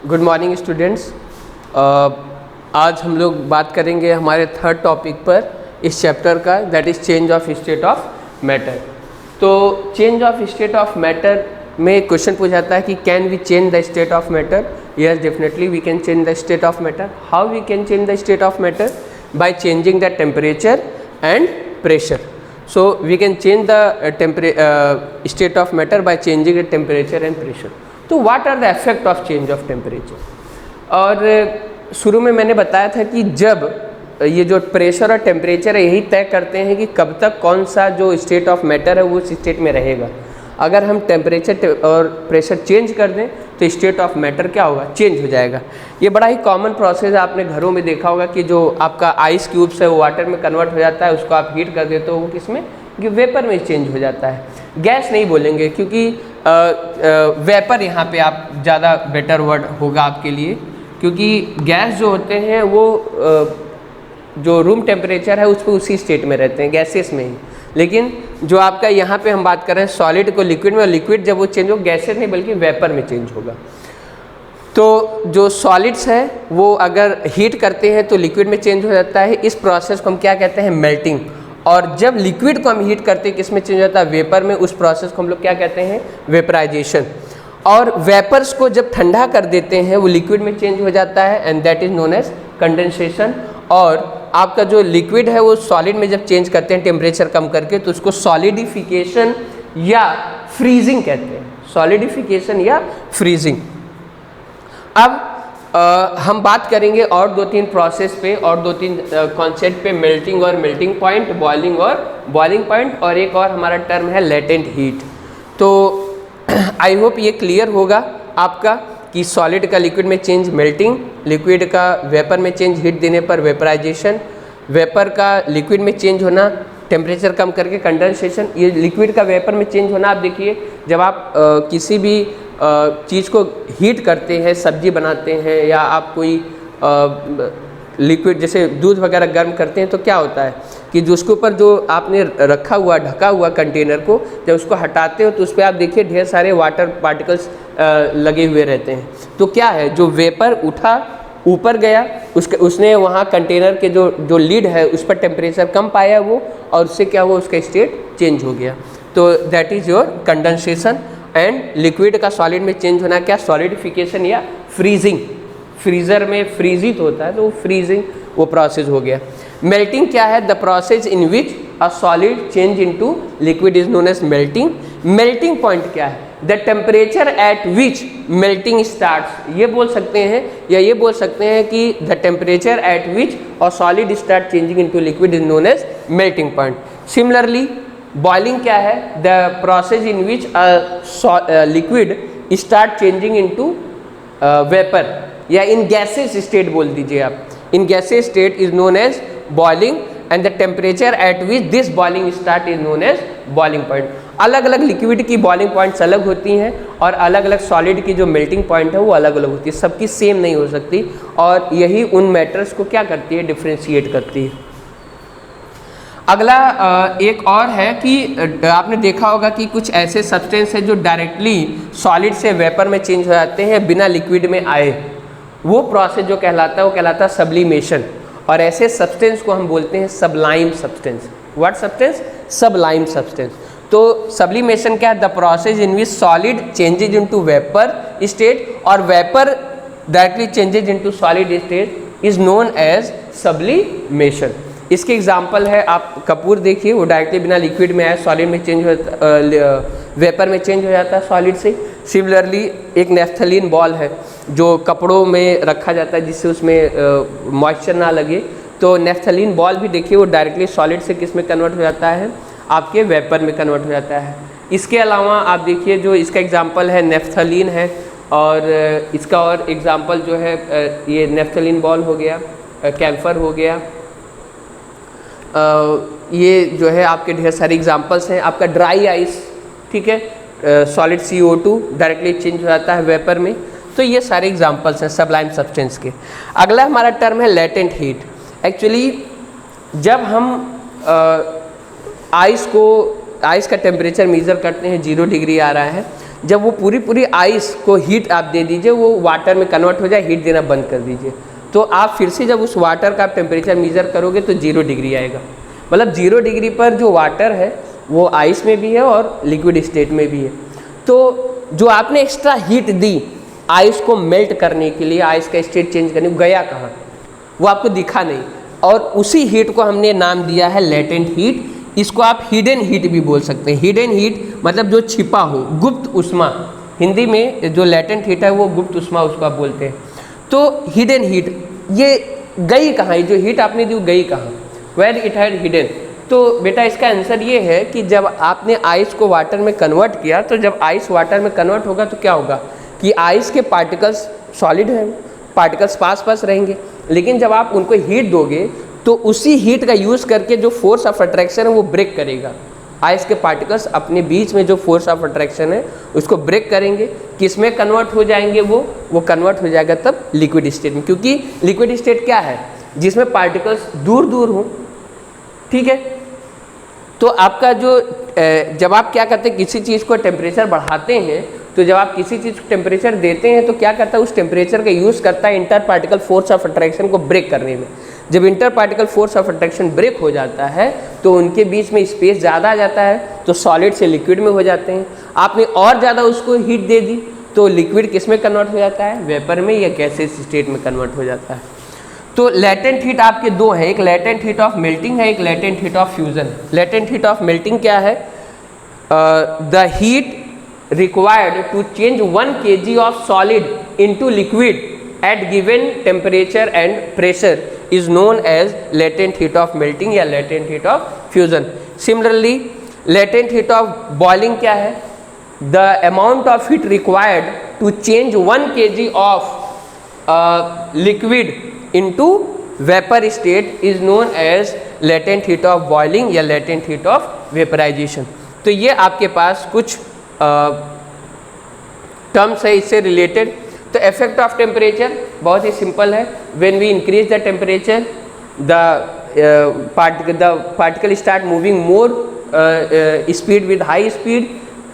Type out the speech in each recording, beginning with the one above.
Good morning students. आज हम लोग बात करेंगे हमारे थर्ड टॉपिक पर इस चैप्टर का, that is change of state of matter. तो change of state of matter में क्वेश्चन पूछा जाता है कि can we change the state of matter. Yes, definitely we can change the state of matter. How we can change the state of matter? By changing the temperature and pressure. So we can change the state of matter by changing the temperature and pressure. तो what are the effect of change of temperature? और शुरू में मैंने बताया था कि जब ये जो प्रेशर और टेम्परेचर है यही तय करते हैं कि कब तक कौन सा जो स्टेट ऑफ मैटर है वो उस स्टेट में रहेगा। अगर हम टेम्परेचर और प्रेशर चेंज कर दें तो स्टेट ऑफ मैटर क्या होगा? चेंज हो जाएगा। ये बड़ा ही कॉमन प्रोसेस है, आपने घरों में देखा होगा कि जो आपका आइस क्यूब्स है वो वाटर में कन्वर्ट हो जाता है, उसको आप हीट कर देते हो वो किस में? कि वेपर में चेंज हो जाता है। गैस नहीं बोलेंगे क्योंकि वेपर यहाँ पे आप ज़्यादा बेटर वर्ड होगा आपके लिए, क्योंकि गैस जो होते हैं वो जो रूम टेम्परेचर है उस पर उसी स्टेट में रहते हैं, गैसेस में ही। लेकिन जो आपका यहाँ पे हम बात कर रहे हैं सॉलिड को लिक्विड में, और लिक्विड जब वो चेंज हो गैसेस नहीं बल्कि वेपर में चेंज होगा। तो जो सॉलिड्स है वो अगर हीट करते हैं तो लिक्विड में चेंज हो जाता है। इस प्रोसेस को हम क्या कहते हैं? मेल्टिंग। और जब लिक्विड को हम हीट करते हैं किस में चेंज होता है? वेपर में। उस प्रोसेस को हम लोग क्या कहते हैं? वेपराइजेशन। और वेपर्स को जब ठंडा कर देते हैं वो लिक्विड में चेंज हो जाता है, and that is known as condensation. और आपका जो लिक्विड है वो सॉलिड में जब चेंज करते हैं टेम्परेचर कम करके तो उसको सॉलिडिफिकेशन या फ्रीजिंग कहते हैं। सॉलिडिफिकेशन या फ्रीजिंग। अब हम बात करेंगे और दो तीन प्रोसेस पे और दो तीन कॉन्सेप्ट पे, मेल्टिंग और मेल्टिंग पॉइंट, बॉइलिंग और बॉइलिंग पॉइंट, और एक और हमारा टर्म है लेटेंट हीट। तो आई होप ये क्लियर होगा आपका कि सॉलिड का लिक्विड में चेंज मेल्टिंग, लिक्विड का वेपर में चेंज हीट देने पर वेपराइजेशन, वेपर का लिक्विड में चेंज होना टेम्परेचर कम करके कंडेंसेशन। ये लिक्विड का वेपर में चेंज होना, आप देखिए जब आप किसी भी चीज़ को हीट करते हैं, सब्जी बनाते हैं या आप कोई लिक्विड जैसे दूध वगैरह गर्म करते हैं तो क्या होता है कि जो उसके ऊपर जो आपने रखा हुआ ढका हुआ कंटेनर को जब उसको हटाते हो तो उस पर आप देखिए ढेर सारे वाटर पार्टिकल्स लगे हुए रहते हैं। तो क्या है, जो वेपर उठा ऊपर गया, उसने वहाँ कंटेनर के जो लीड है उस पर टेम्परेचर कम पाया वो, और उससे क्या हुआ? उसका स्टेट चेंज हो गया। तो that is your condensation. And liquid का सॉलिड में चेंज होना क्या? सॉलिडिफिकेशन या फ्रीजिंग। फ्रीज़र में फ्रीजित होता है तो वो फ्रीजिंग वो प्रोसेस हो गया। मेल्टिंग क्या है? The process in which a solid change into liquid is known as melting. Melting point क्या है? The temperature at which melting starts. ये बोल सकते हैं या ये बोल सकते हैं कि the temperature at which a solid start changing into liquid is known as melting point. Similarly boiling क्या है? The process in which a liquid start changing into vapour, या इन गैसेस स्टेट बोल दीजिए आप। In gases state is known as boiling, and the temperature at which this boiling start is known as boiling point. अलग अलग liquid की boiling points अलग होती हैं और अलग अलग सॉलिड की जो मेल्टिंग पॉइंट है वो अलग अलग होती है, सबकी सेम नहीं हो सकती, और यही उन मैटर्स को क्या करती है? डिफ्रेंशिएट करती है। अगला एक और है कि आपने देखा होगा कि कुछ ऐसे सब्सटेंस है जो डायरेक्टली सॉलिड से वेपर में चेंज हो जाते हैं बिना लिक्विड में आए। वो प्रोसेस जो कहलाता है वो कहलाता है सब्लिमेशन, और ऐसे सब्सटेंस को हम बोलते हैं sublime substance. What substance? Sublime substance. तो सब्लिमेशन क्या है? The process in which solid changes into vapour state और vapour directly changes into solid state is known as sublimation. इसके एग्जाम्पल है, आप कपूर देखिए, वो डायरेक्टली बिना लिक्विड में आया सॉलिड में चेंज हो वेपर में चेंज हो जाता है सॉलिड से। सिमिलरली एक नेफ्थलीन बॉल है जो कपड़ों में रखा जाता है जिससे उसमें मॉइस्चर ना लगे, तो नेफ्थलीन बॉल भी देखिए वो डायरेक्टली सॉलिड से किस में कन्वर्ट हो जाता है? आपके वेपर में कन्वर्ट हो जाता है। इसके अलावा आप देखिए जो इसका एग्जाम्पल है नेफ्थलीन है, और इसका और एग्जाम्पल जो है ये नेफ्थलीन बॉल हो गया, कैम्फर हो गया, ये जो है आपके ढेर सारे एग्जांपल्स हैं। आपका ड्राई आइस, ठीक है, सॉलिड CO2 डायरेक्टली चेंज हो जाता है वेपर में। तो ये सारे एग्जांपल्स हैं सबलाइम सब्सटेंस के। अगला हमारा टर्म है लेटेंट हीट। एक्चुअली जब हम आइस का टेम्परेचर मेज़र करते हैं 0 डिग्री आ रहा है, जब वो पूरी आइस को हीट आप दे दीजिए, वो वाटर में कन्वर्ट हो जाए, हीट देना बंद कर दीजिए, तो आप फिर से जब उस वाटर का आप टेम्परेचर मेज़र करोगे तो 0 डिग्री आएगा। मतलब 0 डिग्री पर जो वाटर है वो आइस में भी है और लिक्विड स्टेट में भी है। तो जो आपने एक्स्ट्रा हीट दी आइस को मेल्ट करने के लिए, आइस का स्टेट चेंज करने, गया कहाँ? वो आपको दिखा नहीं, और उसी हीट को हमने नाम दिया है लेटेंट हीट। इसको आप हिडन हीट भी बोल सकते हैं। हिडन हीट मतलब जो छिपा हो, गुप्त उष्मा। हिंदी में जो लेटेंट हीट है वो गुप्त उष्मा उसको आप बोलते हैं। तो हिडन हीट ये गई कहाँ? जो हीट आपने दी गई कहाँ? Where it had hidden. तो बेटा इसका आंसर ये है कि जब आपने आइस को वाटर में कन्वर्ट किया, तो जब आइस वाटर में कन्वर्ट होगा तो क्या होगा कि आइस के पार्टिकल्स सॉलिड हैं, पार्टिकल्स पास रहेंगे, लेकिन जब आप उनको हीट दोगे तो उसी हीट का यूज़ करके जो फोर्स ऑफ अट्रैक्शन है वो ब्रेक करेगा। आइस के पार्टिकल्स अपने बीच में जो फोर्स ऑफ अट्रैक्शन है उसको ब्रेक करेंगे, किस में कन्वर्ट हो जाएंगे? वो कन्वर्ट हो जाएगा तब लिक्विड स्टेट में, क्योंकि लिक्विड स्टेट क्या है? जिसमें पार्टिकल्स दूर हो, ठीक है। तो आपका जो जब आप क्या करते हैं, किसी चीज़ को टेम्परेचर बढ़ाते हैं, तो जब आप किसी चीज़ को टेम्परेचर देते हैं तो क्या करता है, उस टेम्परेचर का यूज़ करता है inter particle force of attraction को ब्रेक करने में। जब inter particle force of attraction break हो जाता है तो उनके बीच में स्पेस ज़्यादा आ जाता है, तो सॉलिड से लिक्विड में हो जाते हैं। आपने और ज़्यादा उसको हीट दे दी तो लिक्विड किस में कन्वर्ट हो जाता है? वेपर में या गैसेस स्टेट में कन्वर्ट हो जाता है। तो लेटेंट हीट आपके दो हैं, एक लेटेंट हीट ऑफ मेल्टिंग है, एक latent heat of fusion. Latent heat of melting क्या है? The heat required to change 1 kg of solid into liquid at given temperature and pressure is known as latent heat of melting या latent heat of fusion. Similarly, latent heat of boiling क्या है? The amount of heat required to change 1 kg of liquid into vapor state is known as latent heat of boiling या latent heat of vaporization. तो ये आपके पास कुछ terms है इससे related. तो इफेक्ट ऑफ टेम्परेचर बहुत ही सिंपल है। When we increase the temperature the particle start moving more speed with high speed,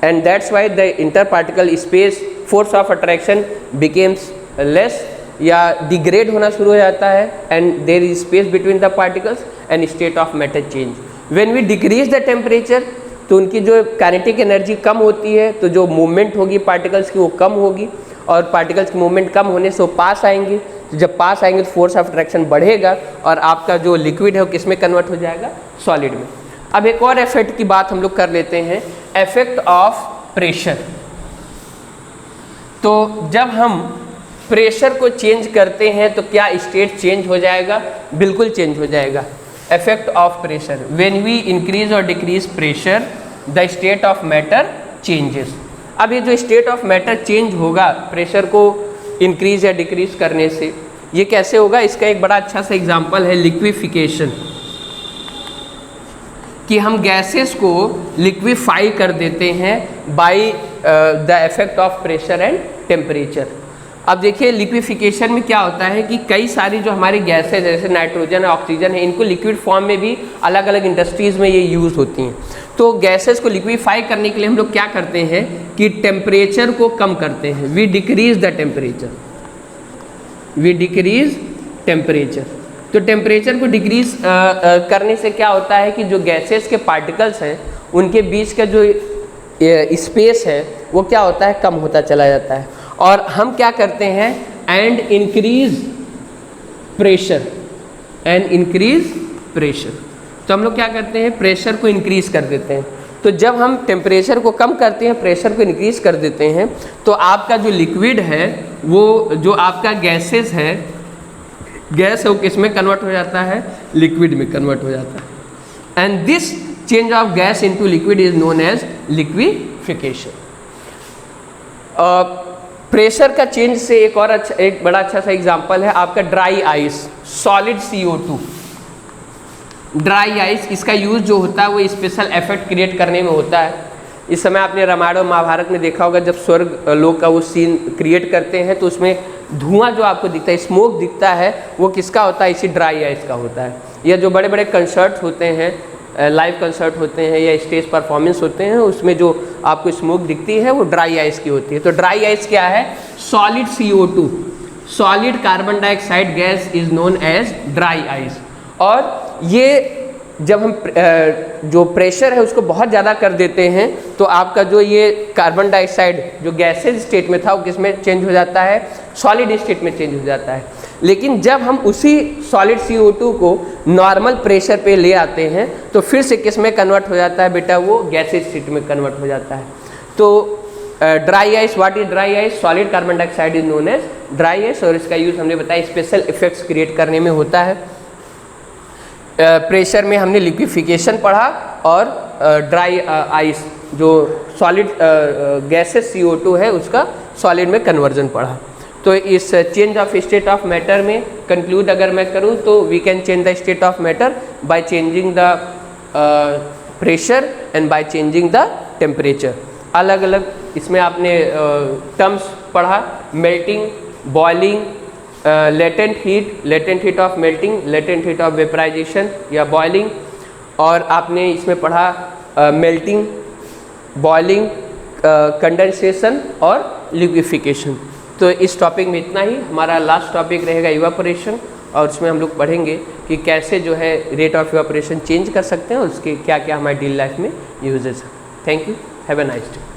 and that's why the inter particle space force of attraction becomes less या degrade होना शुरू हो जाता है, and there is space between the particles and state of matter change. When we decrease the temperature तो उनकी जो kinetic energy कम होती है, तो जो मूवमेंट होगी पार्टिकल्स की वो कम होगी, और पार्टिकल्स की मूवमेंट कम होने से वो पास आएंगे। तो जब पास आएंगे तो फोर्स ऑफ अट्रैक्शन बढ़ेगा और आपका जो लिक्विड है वो किस में कन्वर्ट हो जाएगा? सॉलिड में। अब एक और इफेक्ट की बात हम लोग कर लेते हैं, इफेक्ट ऑफ प्रेशर। तो जब हम प्रेशर को चेंज करते हैं तो क्या स्टेट चेंज हो जाएगा? बिल्कुल चेंज हो जाएगा। Effect of pressure, when we increase और decrease pressure the state of matter changes. अब ये जो स्टेट ऑफ मैटर चेंज होगा प्रेशर को इंक्रीज या डिक्रीज करने से, ये कैसे होगा? इसका एक बड़ा अच्छा सा एग्जांपल है लिक्विफिकेशन, कि हम गैसेस को लिक्विफाई कर देते हैं by the effect of pressure and temperature. अब देखिए लिक्विफिकेशन में क्या होता है कि कई सारी जो हमारी गैसेज जैसे नाइट्रोजन है, ऑक्सीजन है, इनको लिक्विड फॉर्म में भी अलग अलग इंडस्ट्रीज़ में ये यूज़ होती हैं। तो गैसेस को लिक्विफाई करने के लिए हम लोग क्या करते हैं कि टेम्परेचर को कम करते हैं। We decrease the temperature, we decrease temperature. तो टेम्परेचर को डिक्रीज करने से क्या होता है कि जो गैसेस के पार्टिकल्स हैं उनके बीच का जो स्पेस है वो क्या होता है? कम होता चला जाता है। और हम क्या करते हैं? And increase pressure, and increase pressure. तो हम लोग क्या करते हैं? प्रेशर को इंक्रीज कर देते हैं। तो जब हम टेम्परेचर को कम करते हैं, प्रेशर को इंक्रीज कर देते हैं, तो आपका जो लिक्विड है वो जो आपका गैसेस है, गैस है वो किस में कन्वर्ट हो जाता है? लिक्विड में कन्वर्ट हो जाता है। And this change of gas into liquid is known as liquification. Pressure का चेंज से एक बड़ा अच्छा सा एग्जांपल है आपका dry ice, solid CO2। Dry ice, इसका यूज़ जो होता है वो स्पेशल इफेक्ट क्रिएट करने में होता है। इस समय आपने रामायण और महाभारत में देखा होगा, जब स्वर्ग लोक का वो सीन क्रिएट करते हैं तो उसमें धुआं जो आपको दिखता है, स्मोक दिखता है, वो किसका होता है? इसी ड्राई आइस का होता है। या जो बड़े बड़े कंसर्ट होते हैं लाइव कंसर्ट होते हैं या स्टेज परफॉर्मेंस होते हैं, उसमें जो आपको स्मोक दिखती है वो ड्राई आइस की होती है। तो ड्राई आइस क्या है? Solid CO2, solid carbon dioxide gas is known as dry ice. और ये जब हम जो प्रेशर है उसको बहुत ज़्यादा कर देते हैं तो आपका जो ये कार्बन डाइऑक्साइड जो गैसेज स्टेट में था वो किस में चेंज हो जाता है? सॉलिड स्टेट में चेंज हो जाता है। लेकिन जब हम उसी सॉलिड CO2 को नॉर्मल प्रेशर पे ले आते हैं तो फिर से किस में कन्वर्ट हो जाता है बेटा? वो गैसेज स्टेट में कन्वर्ट हो जाता है। तो dry ice, what is dry ice? Solid carbon dioxide is known as dry ice. और इसका यूज़ हमने बताया स्पेशल इफेक्ट्स क्रिएट करने में होता है। प्रेशर में हमने लिक्विफिकेशन पढ़ा और ड्राई आइस जो सॉलिड गैसेस CO2 है उसका सॉलिड में कन्वर्जन पढ़ा। तो इस change of state of matter में कंक्लूड अगर मैं करूं तो we can change the state of matter by changing the pressure and by changing the temperature. अलग अलग इसमें आपने टर्म्स पढ़ा, melting, boiling, latent heat of melting, latent heat of vaporization या बॉइलिंग, और आपने इसमें पढ़ा मेल्टिंग, बॉइलिंग, कंडेंसेशन और लिक्विफिकेशन। तो इस टॉपिक में इतना ही। हमारा लास्ट टॉपिक रहेगा इवापोरेशन, और उसमें हम लोग पढ़ेंगे कि कैसे जो है रेट ऑफ इवापोरेशन चेंज कर सकते हैं और उसके क्या क्या हमारी डेली लाइफ में यूजेस हैं। Thank you, have a nice day.